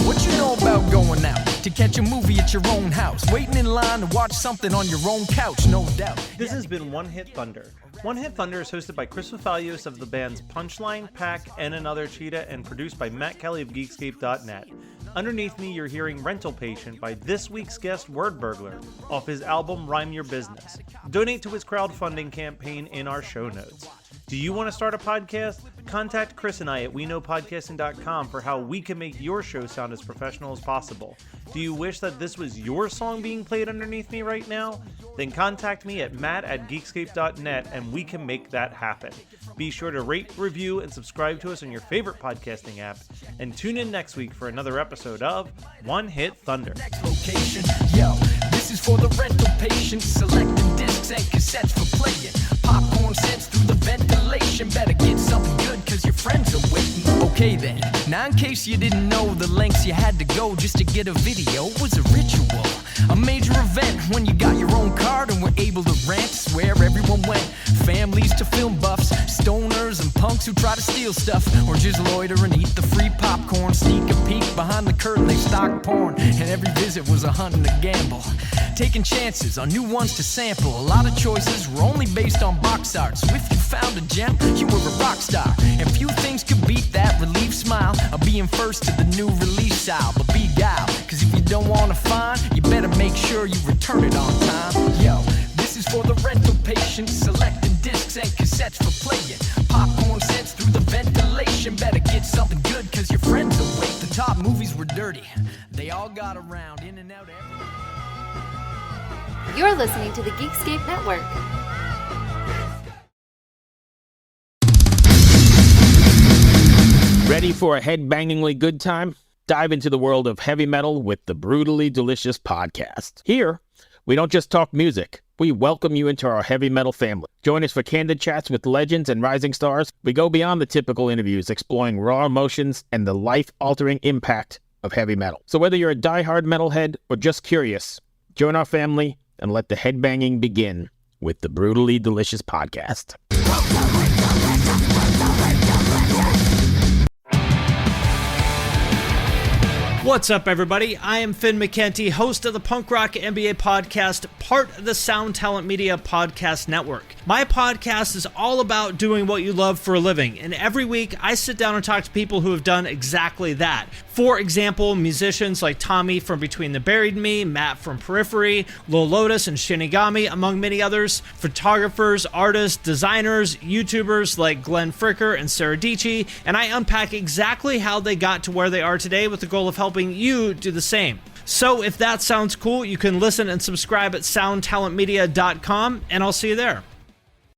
Speaker 11: What you know about going out to catch a movie at your own house, waiting in line to watch something on your own couch, no doubt.
Speaker 12: This has been One Hit Thunder. One Hit Thunder is hosted by Chris Fafalios of the bands Punchline, Pack, and Another Cheetah, and produced by Matt Kelly of Geekscape.net. Underneath me, you're hearing Rental Patient by this week's guest, Wordburglar, off his album Rhyme Your Business. Donate to his crowdfunding campaign in our show notes. Do you want to start a podcast? Contact Chris and I at weknowpodcasting.com for how we can make your show sound as professional as possible. Do you wish that this was your song being played underneath me right now? Then contact me at matt@geekscape.net and we can make that happen. Be sure to rate, review, and subscribe to us on your favorite podcasting app. And tune in next week for another episode of One Hit Thunder.
Speaker 11: Next location, yo, this is for the rental patients, selecting discs and cassettes for playing. Popcorn sends through the ventilation, better get something good cause your friends are waiting. Okay then, now in case you didn't know, the lengths you had to go just to get a video was a ritual. A major event when you got your own card and were able to rent. Swear everyone went. Families to film buffs, stoners and punks who try to steal stuff, or just loiter and eat the free popcorn. Sneak a peek behind the curtain, they stock porn, and every visit was a hunt and a gamble. Taking chances on new ones to sample. A lot of choices were only based on box art, so if you found a gem, you were a rock star. And few things could beat that relief smile of being first to the new release aisle. But be guile, cause if you don't wanna find, you better make sure you return it on time. Yo, this is for the rental patients, selecting discs and cassettes for playing. Popcorn sends through the ventilation, better get something good cause your friends awake. The top movies were dirty, they all got around, in and out every...
Speaker 1: You're listening to the Geekscape Network.
Speaker 8: Ready for a head-bangingly good time? Dive into the world of heavy metal with the Brutally Delicious podcast. Here, we don't just talk music. We welcome you into our heavy metal family. Join us for candid chats with legends and rising stars. We go beyond the typical interviews, exploring raw emotions and the life-altering impact of heavy metal. So whether you're a diehard metalhead or just curious, join our family and let the headbanging begin with the Brutally Delicious podcast.
Speaker 6: What's up, everybody? I am Finn McKenty, host of the Punk Rock NBA podcast, part of the Sound Talent Media podcast network. My podcast is all about doing what you love for a living, and every week I sit down and talk to people who have done exactly that. For example, musicians like Tommy from Between the Buried and Me, Matt from Periphery, Lil Lotus and Shinigami, among many others, photographers, artists, designers, YouTubers like Glenn Fricker and Sarah Dici, and I unpack exactly how they got to where they are today with the goal of helping you do the same. So if that sounds cool, you can listen and subscribe at soundtalentmedia.com, and I'll see you there.